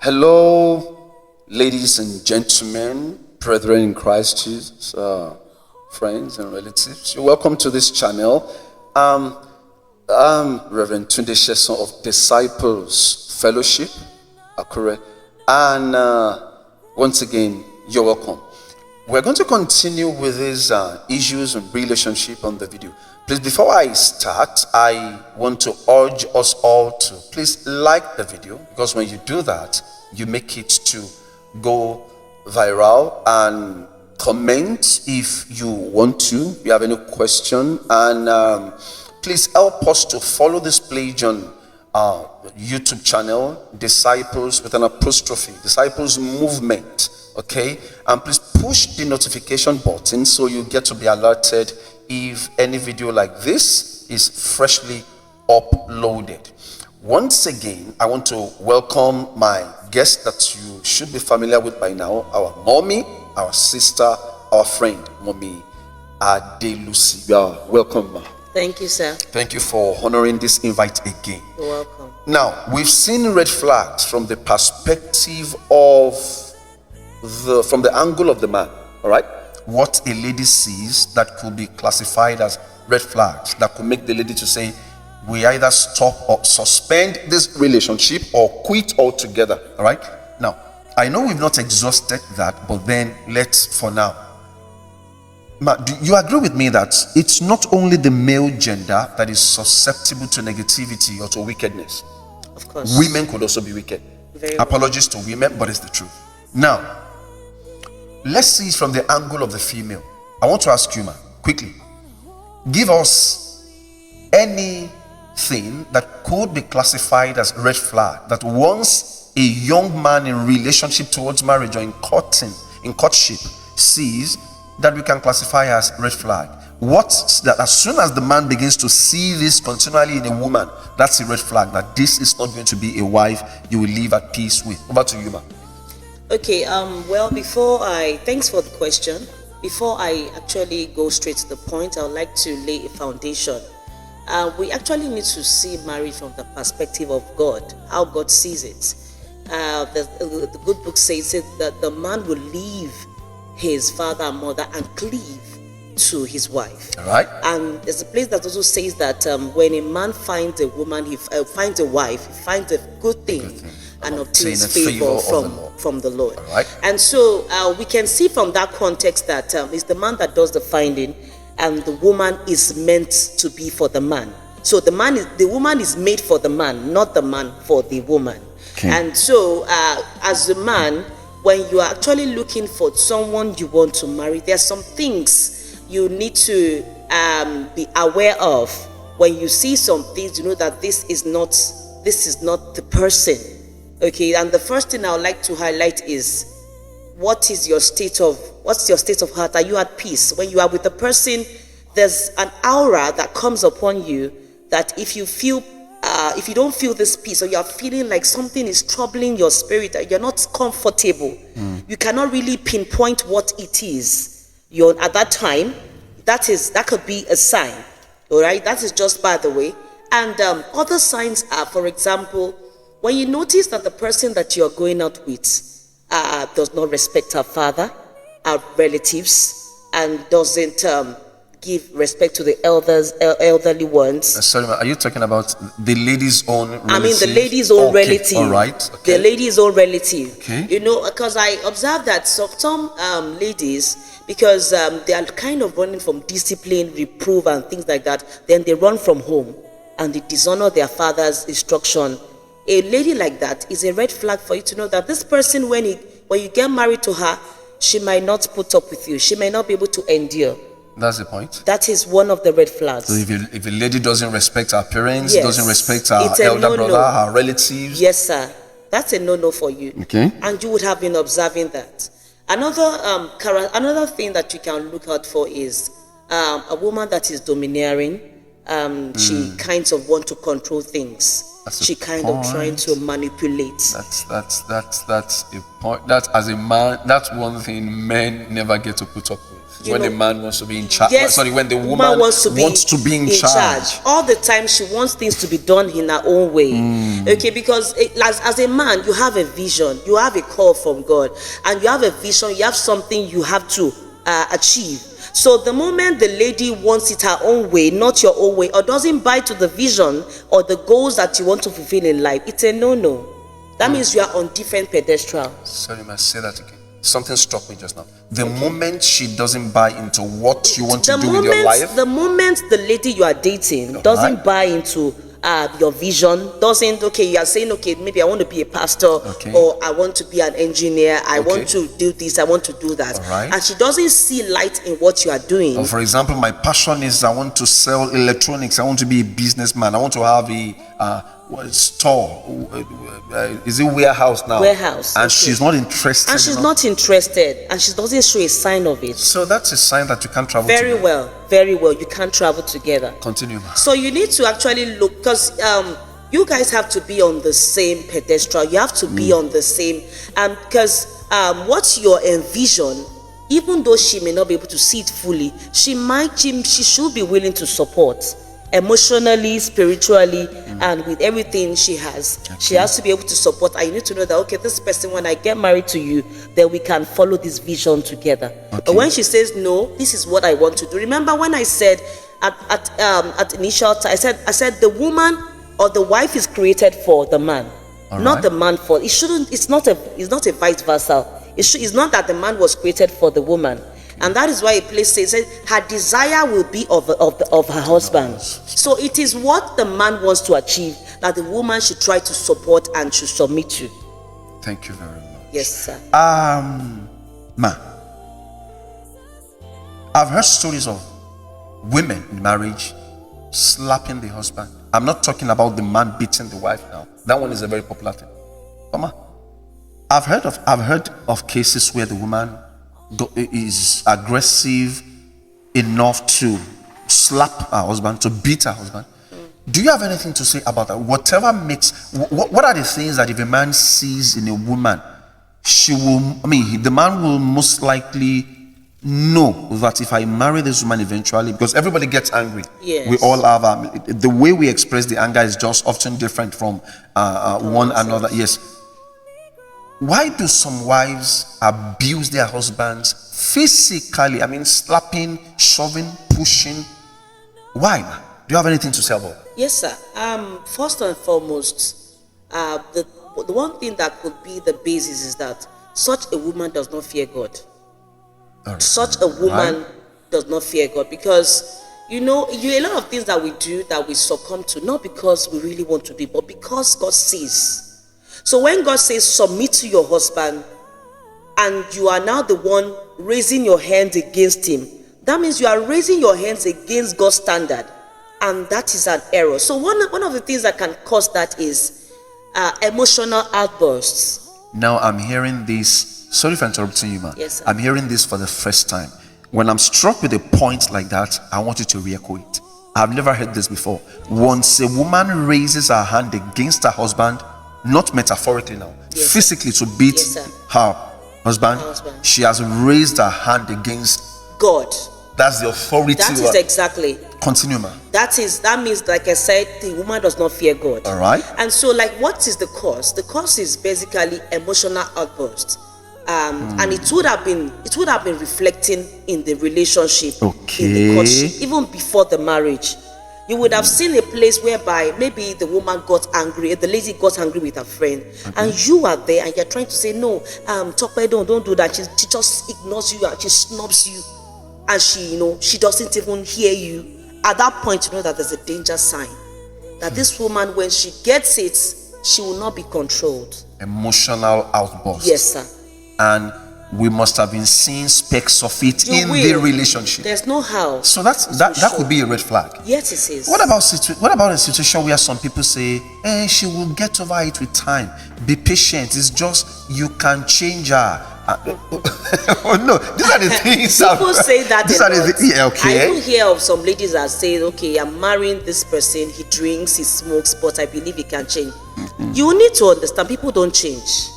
Hello, ladies and gentlemen, brethren in Christ Jesus, friends and relatives. You're welcome to this channel. I'm Reverend Tunde Sheson of Disciples Fellowship, Akure, and once again, you're welcome. We're going to continue with these issues and relationship on the video. Please, before I start, I want to urge us all to please like the video, because when you do that, you make it to go viral, and comment if you want to, if you have any question, and please help us to follow this page on YouTube channel, Disciples with an apostrophe, Disciples Movement, okay? And please push the notification button so you get to be alerted if any video like this is freshly uploaded. Once again, I want to welcome my guest that you should be familiar with by now, our mommy, our sister, our friend, Mommy Adelusi. You are welcome, ma. Thank you, sir. Thank you for honoring this invite again. You're welcome. Now, we've seen red flags from the perspective of from the angle of the man, all right? What a lady sees that could be classified as red flags that could make the lady to say, we either stop or suspend this relationship or quit altogether, all right? Now, I know we've not exhausted that, but then let's, for now. Ma, do you agree with me that it's not only the male gender that is susceptible to negativity or to wickedness? Of course. Women could also be wicked. Very well. Apologies to women, but it's the truth. Now, let's see it from the angle of the female. I want to ask you, ma, quickly, give us anything that could be classified as red flag that once a young man in relationship towards marriage or in courtship sees, that we can classify as red flag. What's that? As soon as the man begins to see this continually in a woman, that's a red flag that this is not going to be a wife you will live at peace with. Over to you, ma. Okay, well, thanks for the question. Before I actually go straight to the point, I would like to lay a foundation. We actually need to see marriage from the perspective of God, how God sees it. The good book says it, that the man will leave his father and mother and cleave to his wife. All right. And there's a place that also says that when a man finds a woman, he finds a wife, he finds a good thing and obtains favor from the Lord. All right. And so we can see from that context that it's the man that does the finding, and the woman is meant to be for the man. So the woman is made for the man, not the man for the woman. Okay. And so as a man, when you are actually looking for someone you want to marry, there are some things you need to be aware of. When you see some things, you know that this is not the person. Okay, and the first thing I would like to highlight is what's your state of heart? Are you at peace? When you are with the person, there's an aura that comes upon you that if you don't feel this peace, or you are feeling like something is troubling your spirit, you're not comfortable, you cannot really pinpoint what it is. You're at that time, that could be a sign. All right, that is just by the way. And other signs are, for example, when you notice that the person that you're going out with does not respect our father, our relatives, and doesn't give respect to the elderly ones. Sorry, are you talking about the lady's own relative? I mean the lady's own relative. All right. Okay. The lady's own relative. Okay. You know, because I observed that some ladies, because they are kind of running from discipline, reproof, and things like that, then they run from home and they dishonor their father's instruction. A lady like that is a red flag for you to know that this person, when you get married to her, she might not put up with you. She may not be able to endure. That's the point. That is one of the red flags. So if a lady doesn't respect her parents, yes, doesn't respect her elder brother, her relatives. Yes, sir. That's a no-no for you. Okay. And you would have been observing that. Another thing that you can look out for is a woman that is domineering. She kind of want to control things. She kind of trying to manipulate. That's a point. That as a man, that's one thing men never get to put up with. when the man wants to be in charge. Yes, Sorry, when the woman wants to be in charge. All the time, she wants things to be done in her own way. Okay, because as a man, you have a vision, you have a call from God, and you have a vision, you have something you have to achieve. So the moment the lady wants it her own way, not your own way, or doesn't buy to the vision or the goals that you want to fulfill in life, it's a no-no. That means you are on different pedestal. Sorry, must say that again. Something struck me just now. The moment she doesn't buy into what you want to do with your life. The moment the lady you are dating doesn't buy into your vision, doesn't, okay, you are saying, okay, maybe I want to be a pastor, or I want to be an engineer, I want to do this, I want to do that. And she doesn't see light in what you are doing. Or for example, my passion is I want to sell electronics, I want to be a businessman, I want to have a store, is it warehouse now? Warehouse. And she's not interested. And she's not interested, and she doesn't show a sign of it. So that's a sign that you can't travel together. Very well, you can't travel together. Continue. So you need to actually look, because you guys have to be on the same pedestal. You have to be on the same, because what you envision, even though she may not be able to see it fully, she should be willing to support emotionally, spiritually, and with everything she has. She has to be able to support, and you need to know that, okay, this person, when I get married to you, then we can follow this vision together. But when she says, no, this is what I want to do. Remember when I said at initial time, I said the woman or the wife is created for the man, not the man for. It shouldn't. It's not a vice versa. It's not that the man was created for the woman. And that is why a place says her desire will be of her husband. So it is what the man wants to achieve that the woman should try to support and should submit to. Thank you very much. Yes, sir. Ma, I've heard stories of women in marriage slapping the husband. I'm not talking about the man beating the wife now. That one is a very popular thing. Mama, I've heard of cases where the woman is aggressive enough to slap her husband, to beat her husband. Do you have anything to say about that? Whatever makes, what are the things that if a man sees in a woman, the man will most likely know that if I marry this woman eventually, because everybody gets angry. Yes. We all have, the way we express the anger is just often different from one another. Yes. Why do some wives abuse their husbands physically? I mean, slapping, shoving, pushing. Why? Do you have anything to say about that? Yes, sir. First and foremost, the one thing that could be the basis is that such a woman does not fear God. Such a woman does not fear God, because a lot of things that we do that we succumb to, not because we really want to be, but because God sees. So when God says submit to your husband, and you are now the one raising your hands against him, that means you are raising your hands against God's standard, and that is an error. So one of the things that can cause that is emotional outbursts. Now I'm hearing this. Sorry for interrupting you, man. Yes, sir. I'm hearing this for the first time. When I'm struck with a point like that, I want you to re-echo it. I've never heard this before. Once a woman raises her hand against her husband, not metaphorically now, yes, physically to beat her husband, she has raised her hand against God. That's the authority. That is exactly. Continue, man. That means, like I said, the woman does not fear God. All right. And so, like, what is the cause? The cause is basically emotional outburst. And it would have been reflecting in the relationship, in the courtship, even before the marriage. You would have seen a place whereby maybe the woman got angry, the lady got angry with her friend, and you are there and you're trying to say, no, Tope, don't do that. She just ignores you and she snubs you, and she doesn't even hear you. At that point, you know that there's a danger sign that this woman, when she gets it, she will not be controlled. Emotional outburst. Yes, sir. And we must have been seeing specks of it the relationship. There's no how. So that could be a red flag. Yes, it is. What about a situation where some people say, she will get over it with time. Be patient. It's just you can change her. Oh no, these are the things. People say that. These are the okay. I even hear of some ladies that say, okay, I'm marrying this person. He drinks, he smokes, but I believe he can change. You need to understand, people don't change.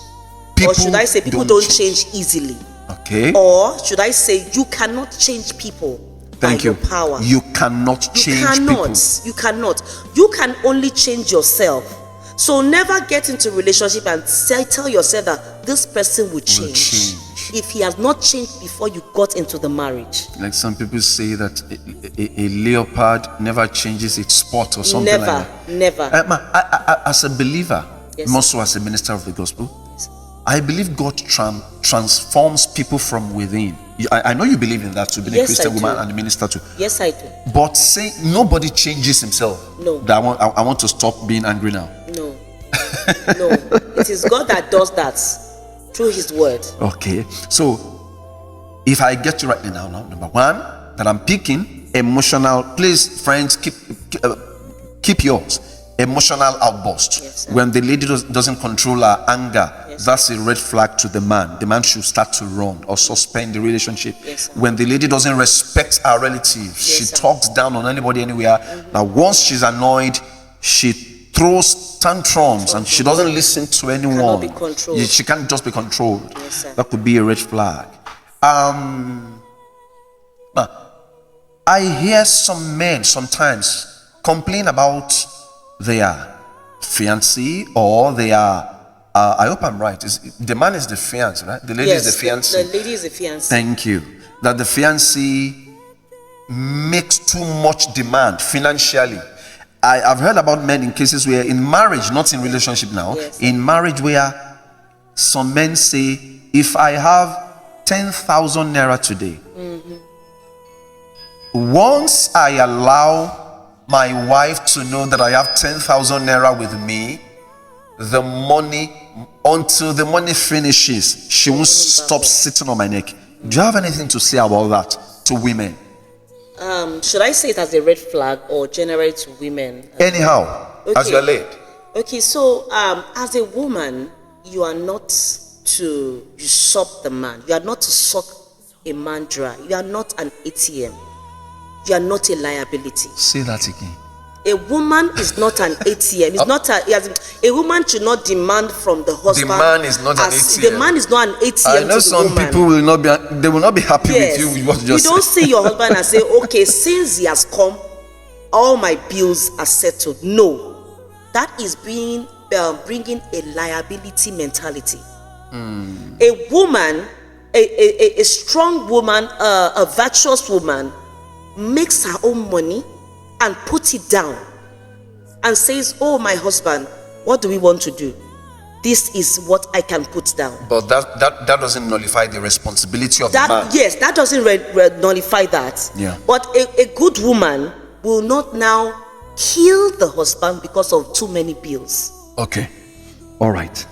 Or should I say, people don't change easily. Okay. Or should I say, you cannot change people Thank by you. your power. You cannot change people. You cannot. You can only change yourself. So never get into a relationship and tell yourself that this person will change if he has not changed before you got into the marriage. Like some people say that a leopard never changes its spot or something like that. Never. As a believer, Yes. more so as a minister of the gospel, I believe God transforms people from within. I know you believe in that too, being a Yes, Christian I woman do. and a minister too. Yes, I do. But say nobody changes himself. No. That I want to stop being angry now. No. No. It is God that does that through his word. Okay. So if I get you right now, number one, that I'm picking emotional, please friends, keep yours. Emotional outburst. Yes, sir. When the lady doesn't control her anger, Yes, that's a red flag to the man. The man should start to run or suspend the relationship. Yes, sir. When the lady doesn't respect her relatives, she sir. talks down on anybody anywhere. Now once she's annoyed, she throws tantrums and she doesn't listen to anyone. Cannot be controlled. She can't just be controlled. Yes, sir. That could be a red flag. I hear some men sometimes complain about their fiancé or their I hope I'm right. The man is the fiancé, right? The lady is the fiancé. The lady is the fiancé. Thank you. That the fiancé makes too much demand financially. I've heard about men in cases where in marriage, not in relationship now, Yes. in marriage where some men say, if I have 10,000 naira today, once I allow my wife to know that I have 10,000 naira with me, the money, until the money finishes, she won't stop sitting on my neck. Do you have anything to say about that to women? Should I say it as a red flag or generally to women? Anyhow, as Okay. you're led. Okay, so as a woman, you are not to usurp the man. You are not to suck a man dry. You are not an ATM. You are not a liability. Say that again. A woman is not an ATM. It's not a woman should not demand from the husband. The man is not an ATM. The man is not an ATM. I know to the some woman. people will not be. They will not be happy Yes. with you. With what you You just don't said. see your husband and say, okay, since he has come, all my bills are settled. No, that is bringing a liability mentality. A woman, a strong woman, a virtuous woman, makes her own money and puts it down and says, oh, my husband, what do we want to do? This is what I can put down. But that doesn't nullify the responsibility of the man. That, yes, that doesn't nullify that. Yeah. But a good woman will not now kill the husband because of too many bills. Okay. All right.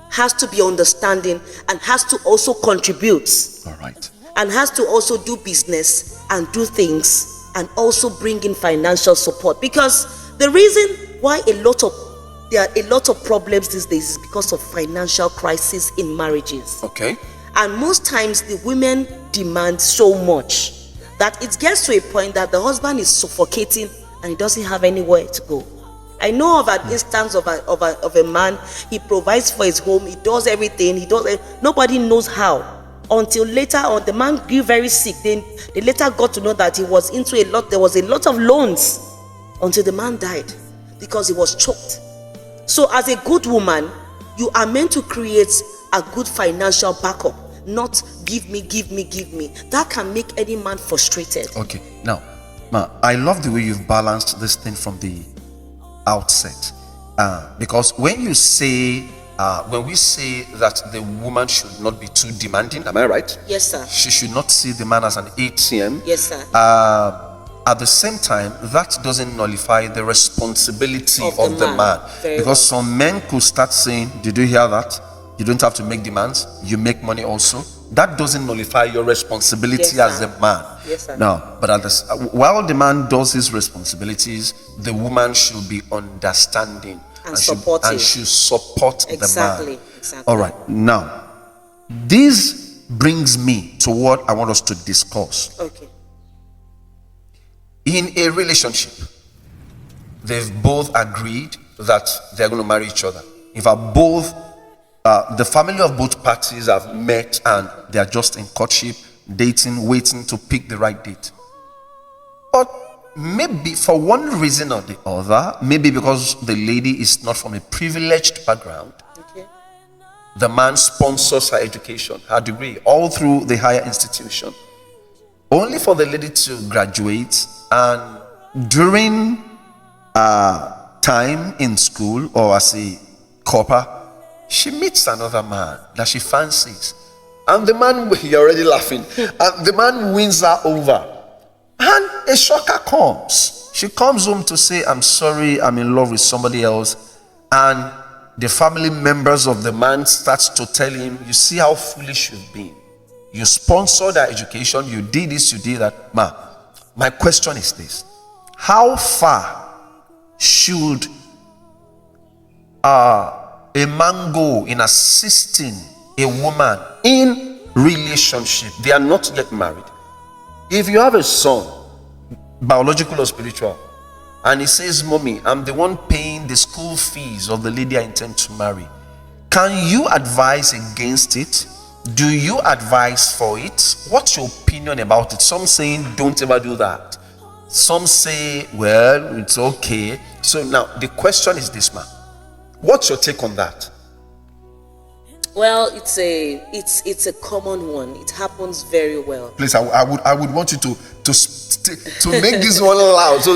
Has to be understanding and has to also contribute All right. and has to also do business and do things and also bring in financial support. Because the reason why there are a lot of problems these days is because of financial crisis in marriages. Okay. And most times the women demand so much that it gets to a point that the husband is suffocating and he doesn't have anywhere to go. I know of an instance of a man. He provides for his home, he does everything, nobody knows how. Until later on, the man grew very sick. Then they later got to know that he was there was a lot of loans until the man died because he was choked. So as a good woman, you are meant to create a good financial backup, not give me. That can make any man frustrated. Okay. Now, Ma, I love the way you've balanced this thing from the outset. Because when we say that the woman should not be too demanding, am I right? Yes, sir. She should not see the man as an ATM. Yes, sir. At the same time, that doesn't nullify the responsibility Of of the the man. man. Very Because well. some men could start saying, did you hear that? You don't have to make demands. You make money also. That doesn't nullify your responsibility Yes, as sir. a man. Yes, sir. No, but while the man does his responsibilities, the woman should be understanding And should, supportive. and should support Exactly, the man. exactly. All right. Now, this brings me to what I want us to discuss. Okay. In a relationship, they've both agreed that they're going to marry each other. In fact, both the family of both parties have met and they are just in courtship, dating, waiting to pick the right date. But maybe for one reason or the other, maybe because the lady is not from a privileged background, Okay. the man sponsors her education, her degree, all through the higher institution, only for the lady to graduate, and during time in school or as a copper, she meets another man that she fancies, and the man, you're already laughing, and the man wins her over, and a shocker comes. She comes home to say, I'm sorry, I'm in love with somebody else, and the family members of the man starts to tell him, you see how foolish you've been. You sponsored her education, you did this, you did that. Ma, my question is this: how far should a man go in assisting a woman in relationship? They are not yet married. If you have a son, biological or spiritual, and he says, Mommy, I'm the one paying the school fees of the lady I intend to marry, can you advise against it? Do you advise for it? What's your opinion about it? Some saying don't ever do that. Some say, well, it's okay. So now the question is this, man. What's your take on that? Well, it's a common one. It happens very well. Please, I would want you to make this one loud. So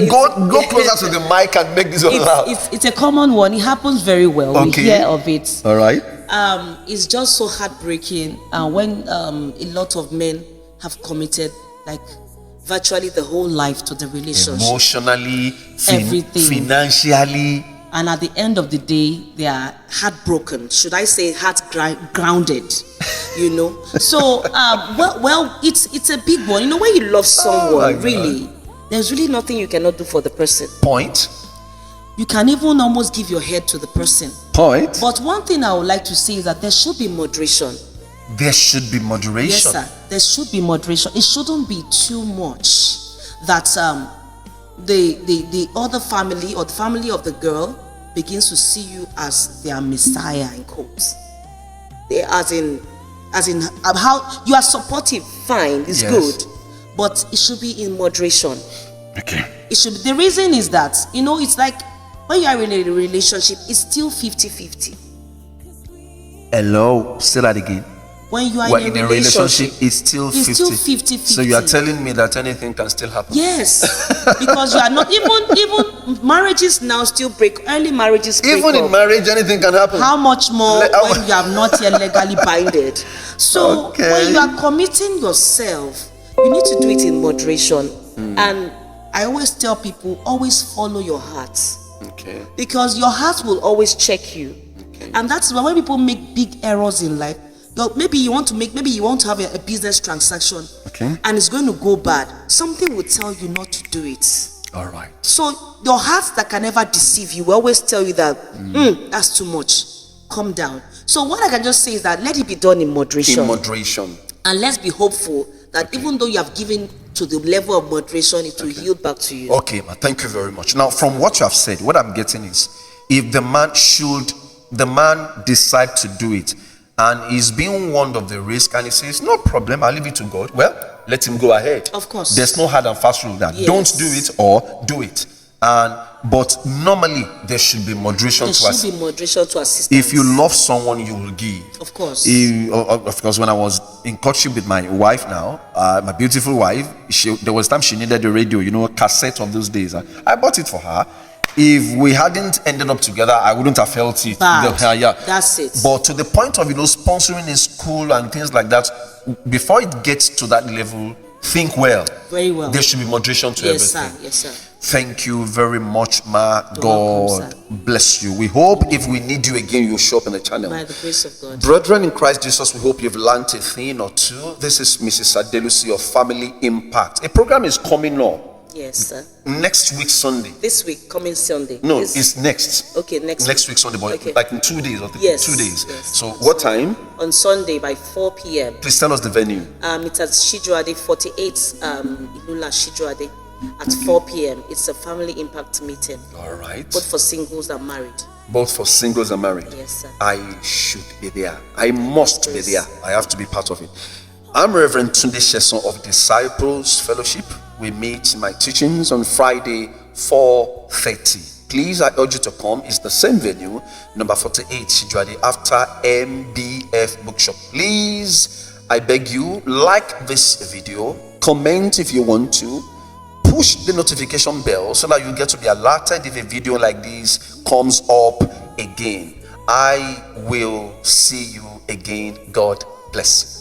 go closer to the mic and make this one loud. It's a common one. It happens very well. Okay. We hear of it. All right. It's just so heartbreaking when a lot of men have committed like virtually the whole life to the relationship, emotionally, everything, financially, and at the end of the day, they are heartbroken. Should I say grounded? You know. So, well, it's a big one. You know, when you love someone, really, there's really nothing you cannot do for the person. Point. You can even almost give your head to the person. Point. But one thing I would like to say is that there should be moderation. There should be moderation. Yes, sir. There should be moderation. It shouldn't be too much that the other family or the family of the girl begins to see you as their messiah in quotes. They as in how you are supportive, fine, it's Yes. good, but it should be in moderation. Okay. It should be, the reason is that, you know, it's like when you are in a relationship, it's still 50-50. Hello, say that again. When you are Well, in a relationship, it's still 50. it's still 50-50. So you are telling me that anything can still happen? Yes, because you are not even marriages now still break. Early marriages break Even in up. marriage, anything can happen. How much more when you have not yet legally binded? So Okay. when you are committing yourself, you need to do it in moderation. And I always tell people, always follow your heart, Okay. because your heart will always check you. Okay. And that's why when people make big errors in life, maybe you want to have a business transaction, Okay. and it's going to go bad. Something will tell you not to do it. All right. So your heart that can never deceive you will always tell you that that's too much. Calm down. So what I can just say is that let it be done in moderation. In moderation. And let's be hopeful that even though you have given to the level of moderation, it will yield back to you. Okay, ma. Thank you very much. Now, from what you have said, what I'm getting is, if the man decide to do it, and he's being warned of the risk, and he says, no problem, I'll leave it to God. Well, let him go ahead. Of course. There's no hard and fast rule that Yes. don't do it or do it. But normally there should be moderation There to should us. be moderation to assistance. If you love someone, you will give. Of course. Of course, when I was in courtship with my wife now, my beautiful wife, there was time she needed the radio, cassette of those days. I bought it for her. If we hadn't ended up together, I wouldn't have felt it. Bad. Yeah. That's it. But to the point of sponsoring in school and things like that, before it gets to that level, think well. Very well. There should be moderation to Yes, everything. sir. Yes, sir. Thank you very much, Ma. You're God welcome, sir. bless you. We hope if we need you again, you'll show up in the channel. By the grace of God. Brethren in Christ Jesus, we hope you've learned a thing or two. This is Mrs. Adelusi of Family Impact. A program is coming up Yes, sir. next week, Sunday. This week, coming Sunday. No, This- it's next. Okay, next week, Sunday, but Okay. like in 2 days or Yes, 2 days. yes. So, what time? on Sunday by 4 p.m. Please tell us the venue. It's at Shijuade 48, Ilula Shijuade. at 4 p.m. It's a family impact meeting, All right. both for singles and married. Both for singles and married. Yes, sir. I should be there. I must be there. I have to be part of it. I'm Reverend Tunde Sheson of Disciples Fellowship. We meet in my teachings on Friday, 4:30. Please, I urge you to come. It's the same venue, number 48, Shijwadi, after MBF Bookshop. Please, I beg you, like this video, comment if you want to, push the notification bell so that you get to be alerted if a video like this comes up again. I will see you again. God bless.